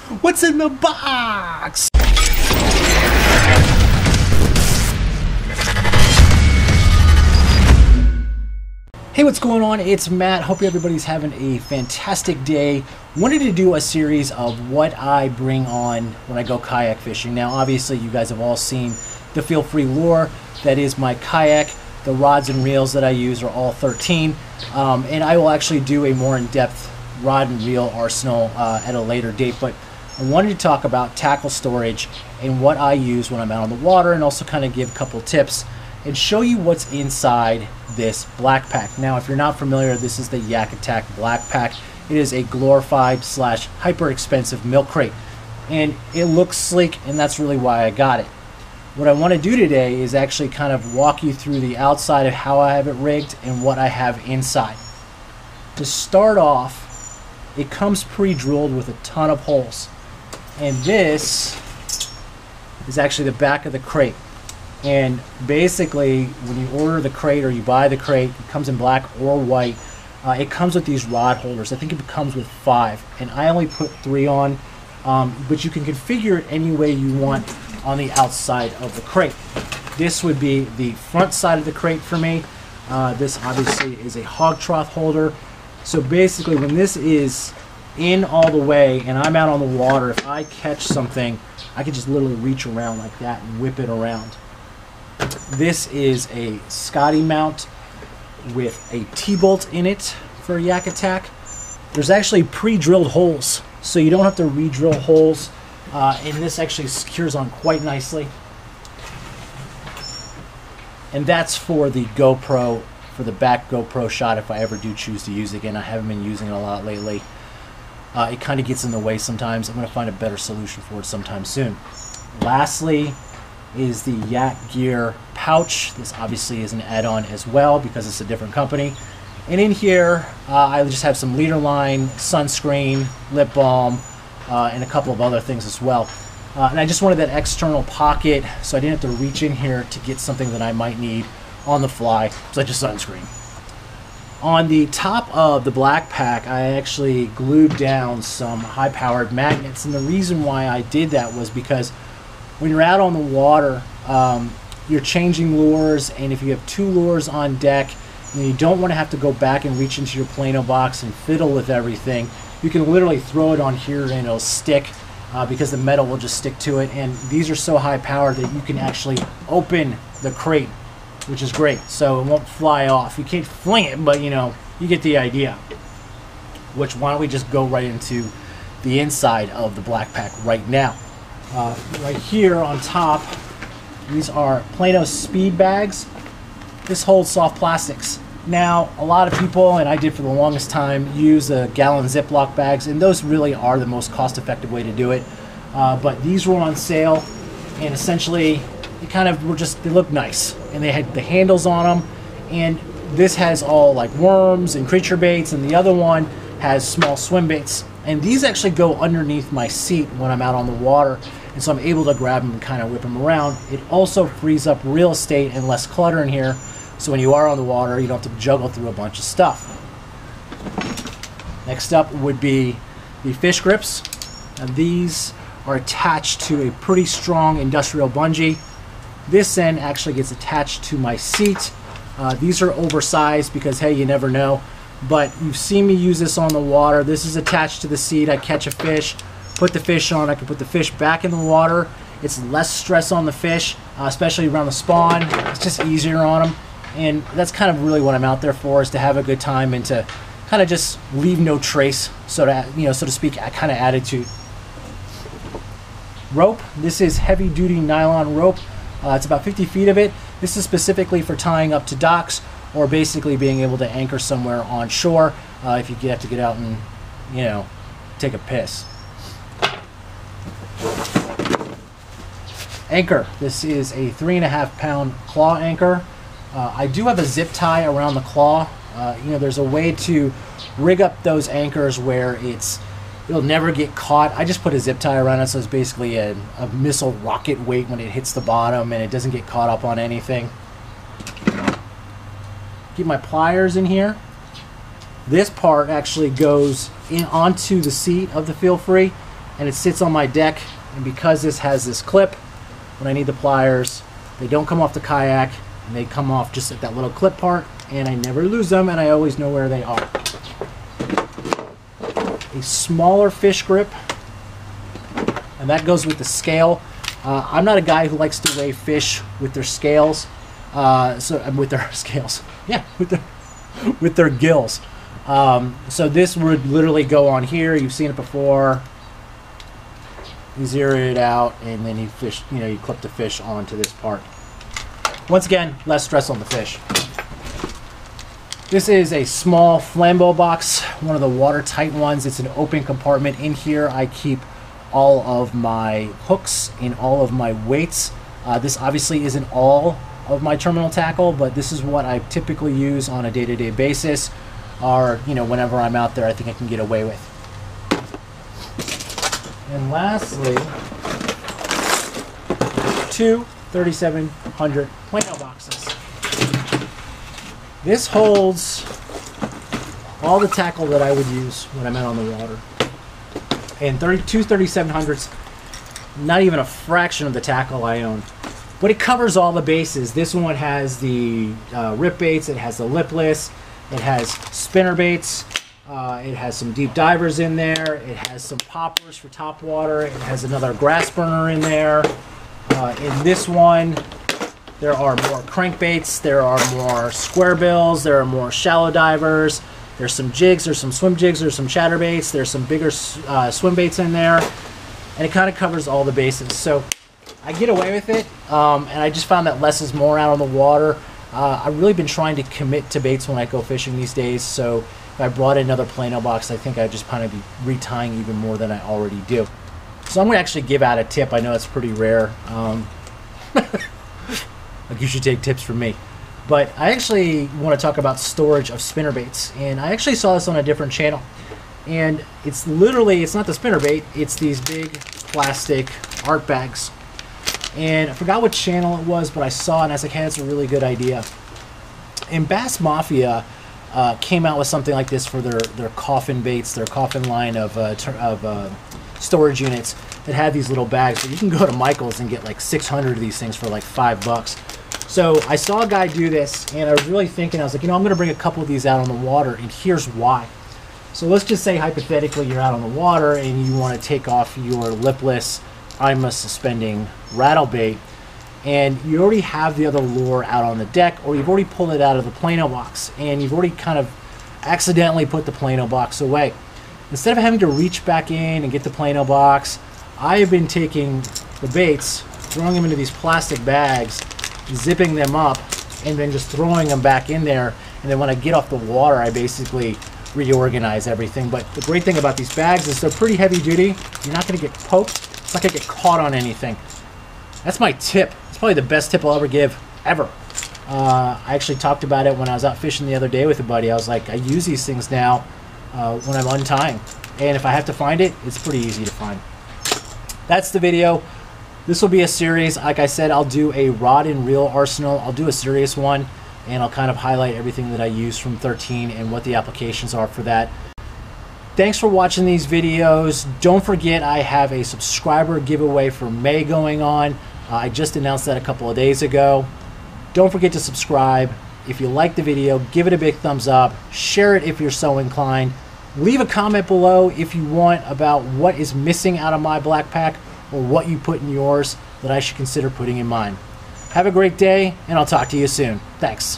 What's in the box? Hey, what's going on? It's Matt. Hope everybody's having a fantastic day. Wanted to do a series of what I bring on when I go kayak fishing. Now, obviously, you guys have all seen the Feel Free lure. That is my kayak. The rods and reels that I use are all 13. And I will actually do a more in-depth rod and reel arsenal at a later date. But I wanted to talk about tackle storage and what I use when I'm out on the water, and also kind of give a couple tips and show you what's inside this BlackPak. Now, if you're not familiar, this is the YakAttack BlackPak. It is a glorified / hyper expensive milk crate, and it looks sleek, and that's really why I got it. What I want to do today is actually kind of walk you through the outside of how I have it rigged and what I have inside. To start off, it comes pre-drilled with a ton of holes, and this is actually the back of the crate. And basically, when you order the crate or you buy the crate, it comes in black or white. It comes with these rod holders. I think it comes with 5, and I only put 3 on, but you can configure it any way you want on the outside of the crate. This would be the front side of the crate for me. This obviously is a Hog Trough Holder. So basically, when this is in all the way and I'm out on the water, if I catch something, I can just literally reach around like that and whip it around. This is a Scotty mount with a T-bolt in it for YakAttack. There's actually pre-drilled holes, so you don't have to re-drill holes, and this actually secures on quite nicely. And that's for the GoPro, for the back GoPro shot if I ever do choose to use it again. I haven't been using it a lot lately. It kind of gets in the way sometimes. I'm going to find a better solution for it sometime soon. Lastly is the Yak Gear Pouch. This obviously is an add-on as well because it's a different company. And in here, I just have some leader line, sunscreen, lip balm, and a couple of other things as well. And I just wanted that external pocket so I didn't have to reach in here to get something that I might need on the fly, such as sunscreen. On the top of the BlackPak, I actually glued down some high-powered magnets, and the reason why I did that was because when you're out on the water, you're changing lures, and if you have 2 lures on deck and you don't want to have to go back and reach into your Flambeau Box and fiddle with everything, you can literally throw it on here and it'll stick because the metal will just stick to it. And these are so high powered that you can actually open the crate, which is great, so it won't fly off. You can't fling it, but you know, you get the idea. Which, why don't we just go right into the inside of the BlackPak right now. Right here on top, these are Plano speed bags. This holds soft plastics. Now, a lot of people, and I did for the longest time, use gallon Ziploc bags, and those really are the most cost-effective way to do it. But these were on sale, and essentially, they look nice, and they had the handles on them. And this has all like worms and creature baits, and the other one has small swim baits. And these actually go underneath my seat when I'm out on the water, and so I'm able to grab them and kind of whip them around. It also frees up real estate and less clutter in here, so when you are on the water, you don't have to juggle through a bunch of stuff. Next up would be the fish grips. And these are attached to a pretty strong industrial bungee. This end actually gets attached to my seat. These are oversized because, hey, you never know. But you've seen me use this on the water. This is attached to the seat. I catch a fish, put the fish on. I can put the fish back in the water. It's less stress on the fish, especially around the spawn. It's just easier on them. And that's kind of really what I'm out there for, is to have a good time and to kind of just leave no trace, so to speak, kind of attitude. Rope. This is heavy-duty nylon rope. It's about 50 feet of it. This is specifically for tying up to docks, or basically being able to anchor somewhere on shore if you have to get out and, you know, take a piss. Anchor. This is a 3.5 pound claw anchor. I do have a zip tie around the claw. There's a way to rig up those anchors where it'll never get caught. I just put a zip tie around it, so it's basically a missile rocket weight when it hits the bottom, and it doesn't get caught up on anything. Keep my pliers in here. This part actually goes in onto the seat of the Feel Free, and it sits on my deck, and because this has this clip, when I need the pliers, they don't come off the kayak, and they come off just at that little clip part, and I never lose them, and I always know where they are. A smaller fish grip, and that goes with the scale. I'm not a guy who likes to weigh fish with their scales, with their scales, yeah, with their gills. So this would literally go on here. You've seen it before. You zero it out, and then you you clip the fish onto this part. Once again, less stress on the fish. This is a small Flambeau box, one of the watertight ones. It's an open compartment. In here, I keep all of my hooks and all of my weights. This obviously isn't all of my terminal tackle, but this is what I typically use on a day-to-day basis, or whenever I'm out there, I think I can get away with. And lastly, 2 3700 Plano boxes. This holds all the tackle that I would use when I'm out on the water. And 2 3700s, not even a fraction of the tackle I own. But it covers all the bases. This one has the rip baits, it has the lipless, it has spinner baits, it has some deep divers in there, it has some poppers for top water, it has another grass burner in there. In this one, there are more crankbaits, there are more square bills, there are more shallow divers, there's some jigs, there's some swim jigs, there's some chatterbaits, there's some bigger swim baits in there, and it kind of covers all the bases. So I get away with it, and I just found that less is more out on the water. I've really been trying to commit to baits when I go fishing these days, so if I brought in another Plano box, I think I'd just kind of be retying even more than I already do. So I'm going to actually give out a tip. I know it's pretty rare. Like, you should take tips from me. But I actually want to talk about storage of spinner baits, and I actually saw this on a different channel. And it's literally, it's not the spinner bait, it's these big plastic art bags. And I forgot what channel it was, but I saw it and I was like, hey, that's a really good idea. And Bass Mafia came out with something like this for their coffin baits, their coffin line of storage units that had these little bags. So you can go to Michael's and get like 600 of these things for like $5. So I saw a guy do this, and I was really thinking, I was like, I'm going to bring a couple of these out on the water, and here's why. So let's just say hypothetically you're out on the water and you want to take off your lipless IMA suspending rattle bait, and you already have the other lure out on the deck, or you've already pulled it out of the Plano box, and you've already kind of accidentally put the Plano box away. Instead of having to reach back in and get the Plano box, I have been taking the baits, throwing them into these plastic bags, zipping them up, and then just throwing them back in there. And then when I get off the water, I basically reorganize everything. But the great thing about these bags is they're pretty heavy duty. You're not going to get poked. It's not going to get caught on anything. That's my tip. It's probably the best tip I'll ever give, ever. I actually talked about it when I was out fishing the other day with a buddy. I was like, I use these things now when I'm untying. And if I have to find it, it's pretty easy to find. That's the video. This will be a series. Like I said, I'll do a rod and reel arsenal. I'll do a serious one, and I'll kind of highlight everything that I use from 13 and what the applications are for that. Thanks for watching these videos. Don't forget, I have a subscriber giveaway for May going on. I just announced that a couple of days ago. Don't forget to subscribe. If you like the video, give it a big thumbs up. Share it if you're so inclined. Leave a comment below if you want about what is missing out of my BlackPak, or what you put in yours that I should consider putting in mine. Have a great day, and I'll talk to you soon. Thanks.